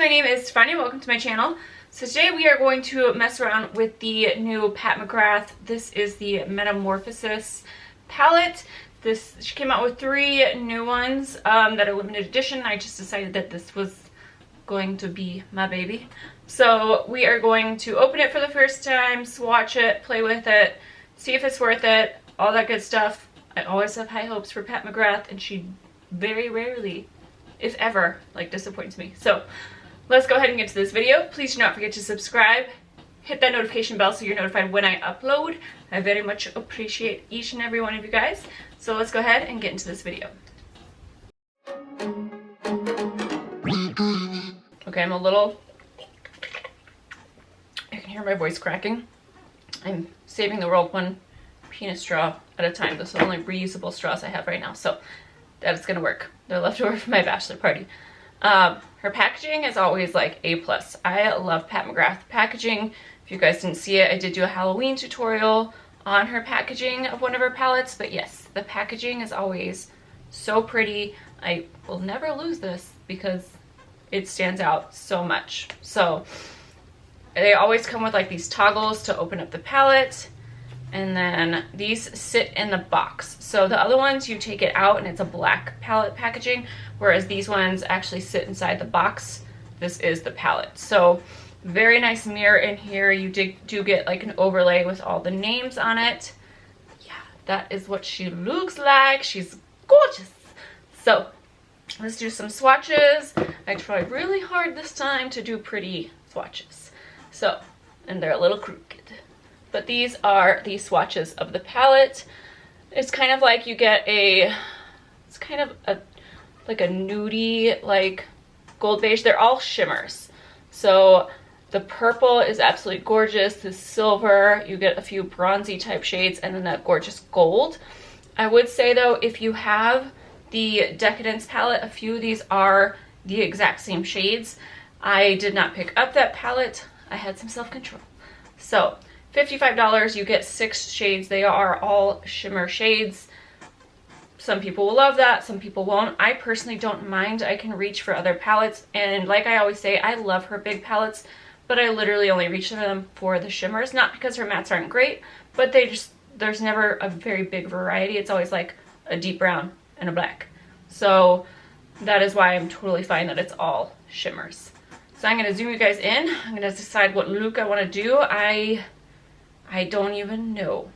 my name is Stefania. Welcome to my channel. So today we are going to mess around with the new Pat McGrath. This is the Metamorphosis palette. She came out with 3 new ones that are limited edition. I just decided that this was going to be my baby. So we are going to open it for the first time, swatch it, play with it, see if it's worth it, all that good stuff. I always have high hopes for Pat McGrath, and she very rarely, if ever, like, disappoints me. So let's go ahead and get to this video. Please do not forget to subscribe. Hit that notification bell so you're notified when I upload. I very much appreciate each and every one of you guys. So let's go ahead and get into this video. Okay, I'm a little... I can hear my voice cracking. I'm saving the world one penis straw at a time. This is the only reusable straws I have right now, so that is gonna work. They're left over from my bachelor party. Her packaging is always like A+. I love Pat McGrath packaging. If you guys didn't see it, I did do a Halloween tutorial on her packaging of one of her palettes, but yes, the packaging is always so pretty. I will never lose this because it stands out so much. So they always come with like these toggles to open up the palette, and then these sit in the box. So the other ones, you take it out and it's a black palette packaging, whereas these ones actually sit inside the box. This is the palette. So very nice mirror in here. You do get like an overlay with all the names on it. Yeah, that is what she looks like. She's gorgeous. So let's do some swatches. I tried really hard this time to do pretty swatches. So, and they're a little crooked. But these are the swatches of the palette. It's kind of like you get a, it's kind of like a nudie, like gold beige. They're all shimmers. So the purple is absolutely gorgeous. The silver, you get a few bronzy type shades, and then that gorgeous gold. I would say though, if you have the Decadence palette, a few of these are the exact same shades. I did not pick up that palette. I had some self-control. So $55, you get 6 shades. They are all shimmer shades. Some people will love that, some people won't. I personally don't mind. I can reach for other palettes, and like I always say, I love her big palettes, but I literally only reach for them for the shimmers. Not because her mattes aren't great, but there's never a very big variety. It's always like a deep brown and a black. So that is why I'm totally fine that it's all shimmers. So I'm gonna zoom you guys in. I'm gonna decide what look I wanna do. I don't even know.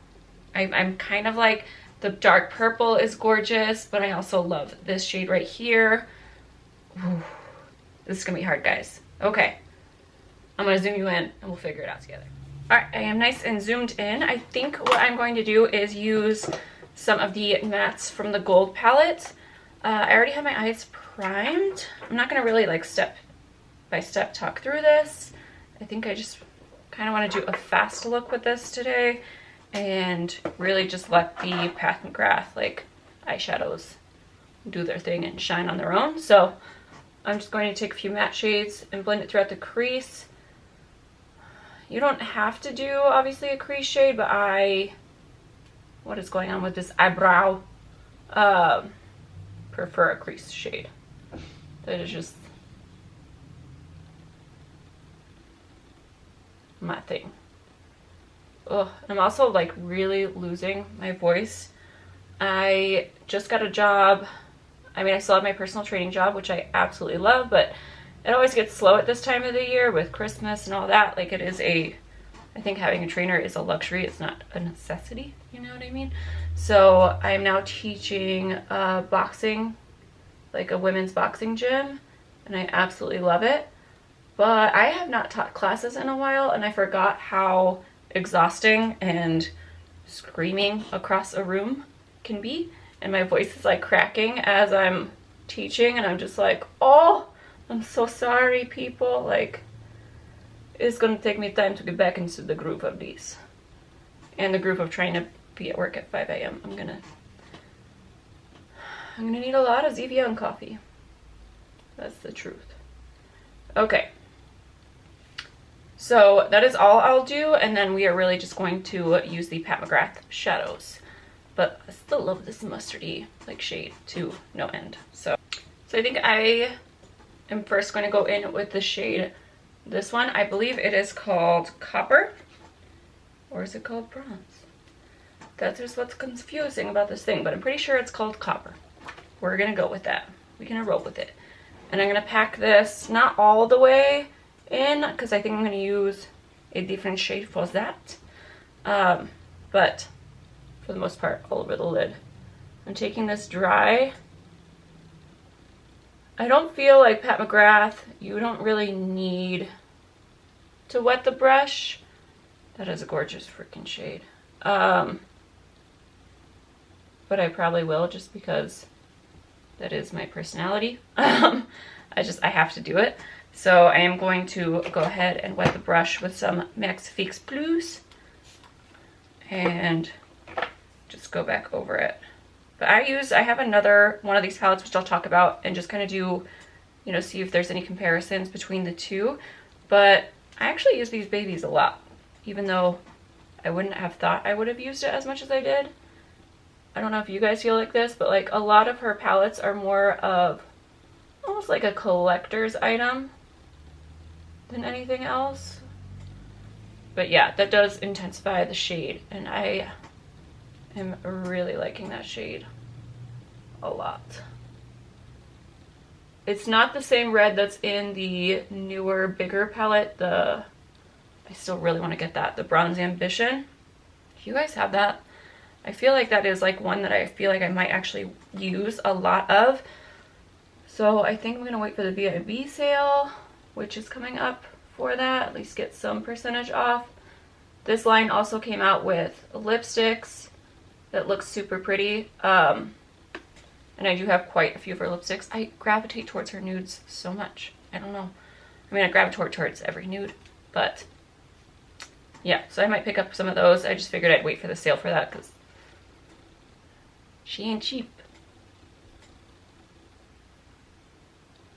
I'm kind of like, the dark purple is gorgeous, but I also love this shade right here. Ooh, this is gonna be hard, guys. Okay, I'm gonna zoom you in and we'll figure it out together. All right, I am nice and zoomed in. I think what I'm going to do is use some of the mattes from the gold palette. I already have my eyes primed. I'm not gonna really like step by step talk through this. I think I just kind of want to do a fast look with this today and really just let the Pat McGrath like eyeshadows do their thing and shine on their own. So I'm just going to take a few matte shades and blend it throughout the crease. You don't have to do obviously a crease shade, but what is going on with this eyebrow? Prefer a crease shade. That is just my thing. Ugh, I'm also like really losing my voice. I just got a job. I mean, I still have my personal training job, which I absolutely love, but it always gets slow at this time of the year with Christmas and all that. Like, it is I think having a trainer is a luxury. It's not a necessity, you know what I mean? So I am now teaching boxing, like a women's boxing gym, and I absolutely love it. But I have not taught classes in a while, and I forgot how exhausting and screaming across a room can be. And my voice is like cracking as I'm teaching, and I'm just like, oh, I'm so sorry, people. Like, it's gonna take me time to get back into the groove of these. And the groove of trying to be at work at 5 a.m. I'm gonna need a lot of Zevia coffee. That's the truth. Okay. So that is all I'll do, and then we are really just going to use the Pat McGrath shadows. But I still love this mustardy like shade to no end. So I think I am first going to go in with the shade, this one. I believe it is called Copper, or is it called Bronze? That's just what's confusing about this thing, but I'm pretty sure it's called Copper. We're gonna go with that. We're gonna roll with it. And I'm gonna pack this not all the way in, because I think I'm gonna use a different shade for that. But for the most part, all over the lid. I'm taking this dry. I don't feel like Pat McGrath, you don't really need to wet the brush. That is a gorgeous freaking shade. But I probably will, just because that is my personality. I have to do it. So I am going to go ahead and wet the brush with some Max Fix Plus and just go back over it. But I have another one of these palettes, which I'll talk about, and just kind of do, you know, see if there's any comparisons between the two. But I actually use these babies a lot, even though I wouldn't have thought I would have used it as much as I did. I don't know if you guys feel like this, but like a lot of her palettes are more of almost like a collector's item than anything else. But yeah, that does intensify the shade, and I am really liking that shade a lot. It's not the same red that's in the newer, bigger palette. I still really want to get that, the Bronze Ambition. If you guys have that, I feel like that is like one that I feel like I might actually use a lot of. So I think I'm gonna wait for the VIB sale, which is coming up for that, at least get some percentage off. This line also came out with lipsticks that look super pretty. And I do have quite a few of her lipsticks. I gravitate towards her nudes so much. I don't know. I mean, I gravitate towards every nude, but yeah, so I might pick up some of those. I just figured I'd wait for the sale for that because she ain't cheap.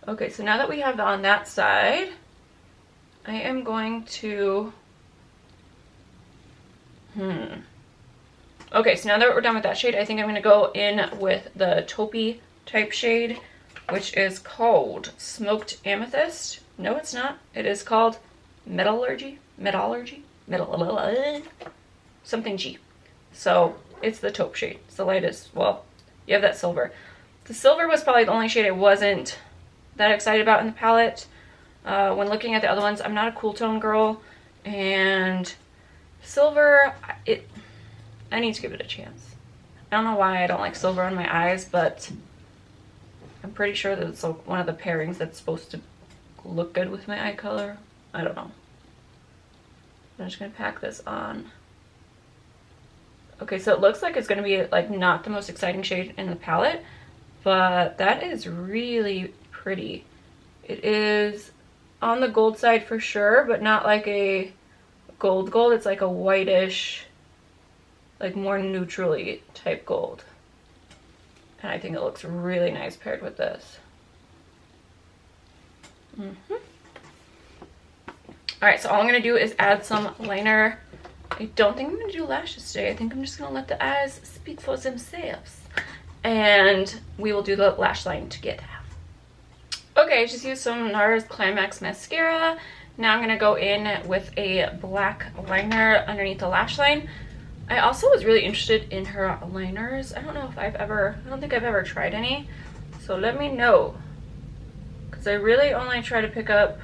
Okay, so now that we have on that side, I am going to, okay, so now that we're done with that shade, I think I'm gonna go in with the taupey type shade, which is called Smoked Amethyst. No, it's not. It is called Metallurgy, something G. So it's the taupe shade. It's the lightest. Well, you have that silver. The silver was probably the only shade I wasn't that excited about in the palette. When looking at the other ones, I'm not a cool tone girl, and silver, I need to give it a chance. I don't know why I don't like silver on my eyes, but I'm pretty sure that it's one of the pairings that's supposed to look good with my eye color. I don't know. I'm just gonna pack this on. Okay, so it looks like it's gonna be like not the most exciting shade in the palette, but that is really pretty. It is on the gold side for sure, but not like a gold. It's like a whitish, like more neutrally type gold. And I think it looks really nice paired with this. Alright, so all I'm going to do is add some liner. I don't think I'm going to do lashes today. I think I'm just going to let the eyes speak for themselves. And we will do the lash line together. Okay, I just used some NARS Climax mascara. Now I'm going to go in with a black liner underneath the lash line. I also was really interested in her liners. I don't know if I don't think I've ever tried any. So let me know. Because I really only try to pick up,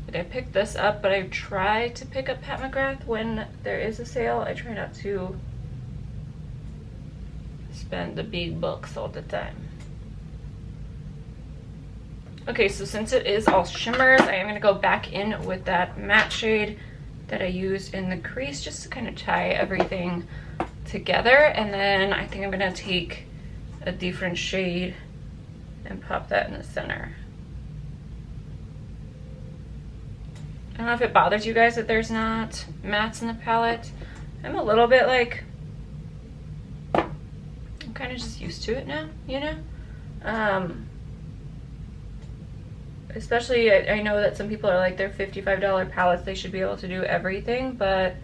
like I picked this up, but I try to pick up Pat McGrath when there is a sale. I try not to spend the big bucks all the time. Okay, so since it is all shimmers, I am going to go back in with that matte shade that I used in the crease just to kind of tie everything together. And then I think I'm going to take a different shade and pop that in the center. I don't know if it bothers you guys that there's not mattes in the palette. I'm a little bit like, I'm kind of just used to it now, you know? Especially, I know that some people are like, they're $55 palettes, they should be able to do everything, but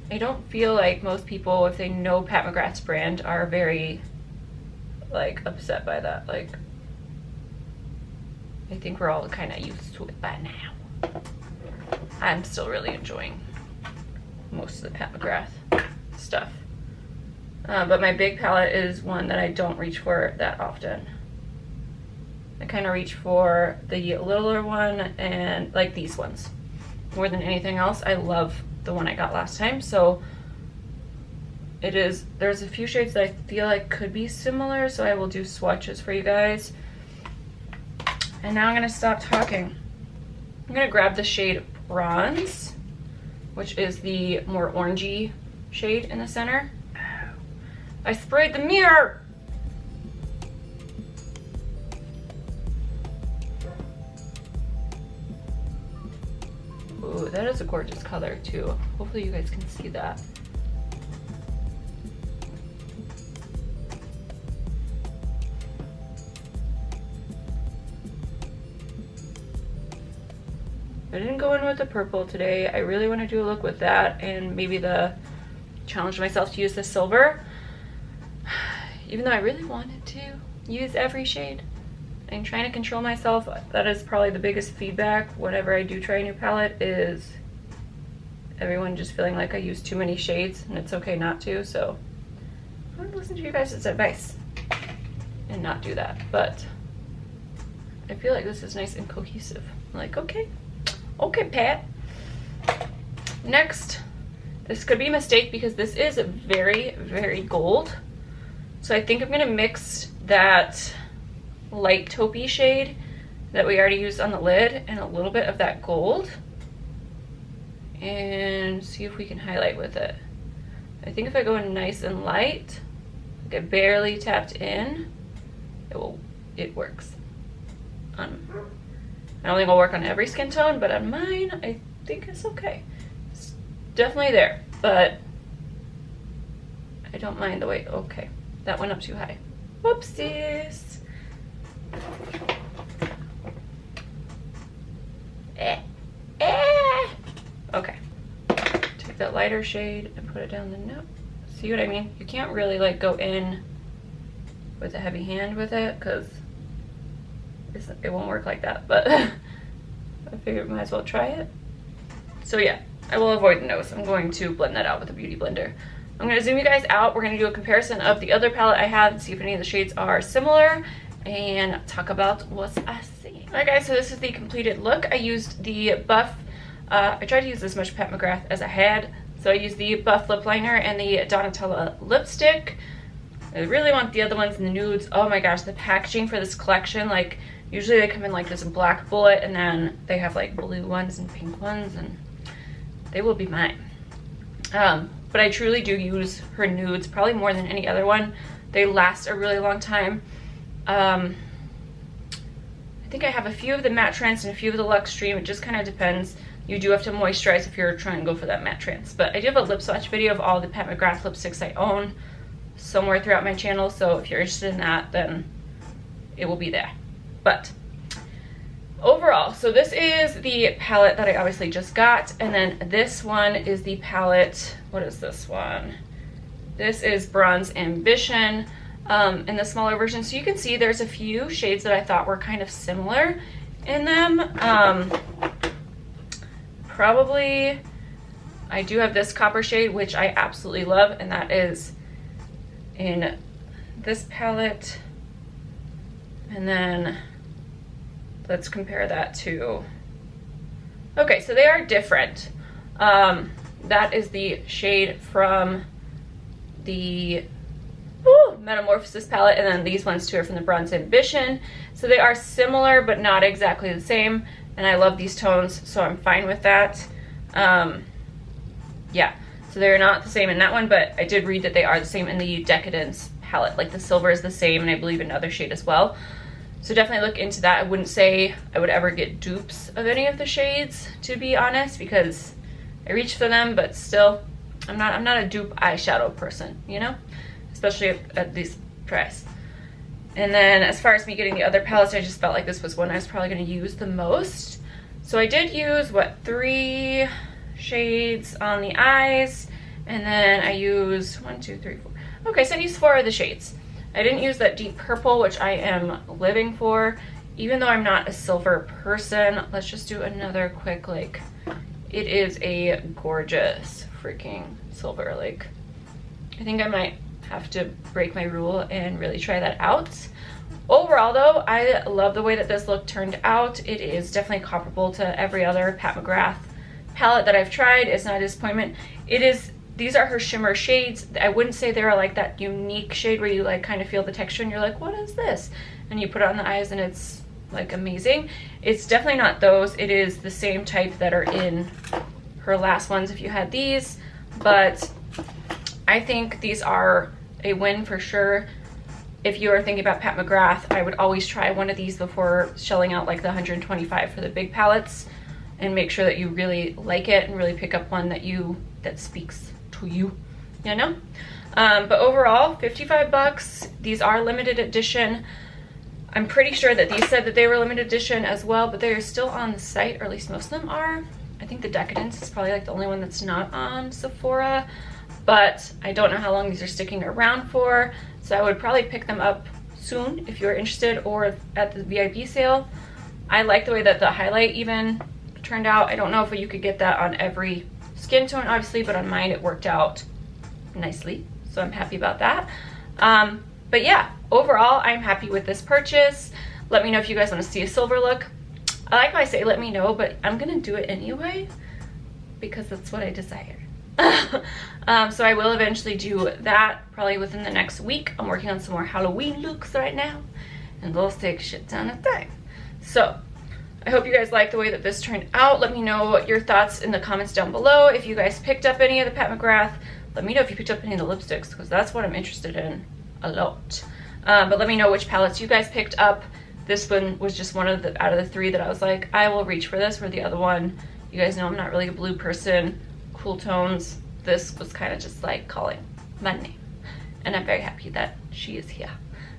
I don't feel like most people, if they know Pat McGrath's brand, are very, like, upset by that. Like, I think we're all kind of used to it by now. I'm still really enjoying most of the Pat McGrath stuff. But my big palette is one that I don't reach for that often. I kind of reach for the littler one and like these ones more than anything else. I love the one I got last time, so there's a few shades that I feel like could be similar, so I will do swatches for you guys. And now I'm gonna stop talking. I'm gonna grab the shade Bronze, which is the more orangey shade in the center. I sprayed the mirror! Ooh, that is a gorgeous color too. Hopefully you guys can see that. I didn't go in with the purple today. I really want to do a look with that and maybe challenge myself to use the silver. Even though I really wanted to use every shade. I'm trying to control myself. That is probably the biggest feedback whenever I do try a new palette, is everyone just feeling like I use too many shades, and it's okay not to. So I'm gonna listen to you guys' advice and not do that. But I feel like this is nice and cohesive. I'm like, okay, Pat. Next, this could be a mistake because this is very, very gold. So I think I'm gonna mix that light taupey shade that we already used on the lid and a little bit of that gold and see if we can highlight with it. I think if I go in nice and light, like I barely tapped in, it works. I don't think it'll work on every skin tone, but on mine, I think it's okay. It's definitely there, but I don't mind the way, okay, that went up too high. Whoopsies. Okay, take that lighter shade and put it down the nose. See what I mean? You can't really like go in with a heavy hand with it because it won't work like that, but I figured might as well try it. So yeah, I will avoid the nose. I'm going to blend that out with a beauty blender. I'm going to zoom you guys out. We're going to do a comparison of the other palette I have and see if any of the shades are similar and talk about what I see. Alright guys, so this is the completed look. I used the Buff, I tried to use as much Pat McGrath as I had. So I used the Buff lip liner and the Donatella lipstick. I really want the other ones in the nudes. Oh my gosh, the packaging for this collection, like usually they come in like this black bullet and then they have like blue ones and pink ones, and they will be mine. But I truly do use her nudes probably more than any other one. They last a really long time. I think I have a few of the matte trance and a few of the Luxe Dream. It just kind of depends. You do have to moisturize if you're trying to go for that matte trance. But I do have a lip swatch video of all the Pat McGrath lipsticks I own somewhere throughout my channel. So if you're interested in that, then it will be there. But overall, so this is the palette that I obviously just got. And then this one is the palette, what is this one? This is Bronze Ambition. In the smaller version. So you can see there's a few shades that I thought were kind of similar in them. Probably I do have this copper shade, which I absolutely love, and that is in this palette. And then let's compare that to, okay, so they are different. That is the shade from the Metamorphosis palette, and then these ones two are from the Bronze Ambition. So they are similar but not exactly the same, and I love these tones, so I'm fine with that. Yeah, so they're not the same in that one, but I did read that they are the same in the Decadence palette. Like the silver is the same, and I believe another shade as well. So definitely look into that. I wouldn't say I would ever get dupes of any of the shades, to be honest, because I reach for them, but still, I'm not a dupe eyeshadow person, you know? Especially at this price. And then as far as me getting the other palettes, I just felt like this was one I was probably going to use the most. So I did use, what, 3 shades on the eyes, and then I used 1, 2, 3, 4. Okay, so I used 4 of the shades. I didn't use that deep purple, which I am living for, even though I'm not a silver person, let's just do another quick, like, it is a gorgeous freaking silver. Like, I think I might have to break my rule and really try that out. Overall though, I love the way that this look turned out. It is definitely comparable to every other Pat McGrath palette that I've tried. It's not a disappointment. These are her shimmer shades. I wouldn't say they're like that unique shade where you like kind of feel the texture and you're like, what is this? And you put it on the eyes and it's like amazing. It's definitely not those. It is the same type that are in her last ones if you had these, but I think these are a win for sure. If you are thinking about Pat McGrath, I would always try one of these before shelling out like the $125 for the big palettes, and make sure that you really like it and really pick up one that speaks to you, you know? But overall, 55 bucks. These are limited edition. I'm pretty sure that these said that they were limited edition as well, but they are still on the site, or at least most of them are. I think the Decadence is probably like the only one that's not on Sephora, but I don't know how long these are sticking around for, so I would probably pick them up soon if you're interested, or at the VIP sale. I like the way that the highlight even turned out. I don't know if you could get that on every skin tone, obviously, but on mine it worked out nicely, so I'm happy about that. But yeah, overall, I'm happy with this purchase. Let me know if you guys want to see a silver look. I like how I say let me know, but I'm gonna do it anyway because that's what I desire. So I will eventually do that probably within the next week. I'm working on some more Halloween looks right now, and those take a shit ton of time. So I hope you guys like the way that this turned out. Let me know your thoughts in the comments down below. If you guys picked up any of the Pat McGrath, let me know if you picked up any of the lipsticks, because that's what I'm interested in a lot. But let me know which palettes you guys picked up. This one was just one of the out of the three that I was like, I will reach for this. Where the other one, you guys know I'm not really a blue person. Cool tones. This was kind of just like calling my name, and I'm very happy that she is here.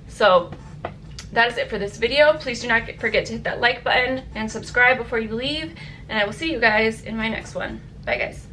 So that is it for this video. Please do not forget to hit that like button and subscribe before you leave, and I will see you guys in my next one. Bye guys.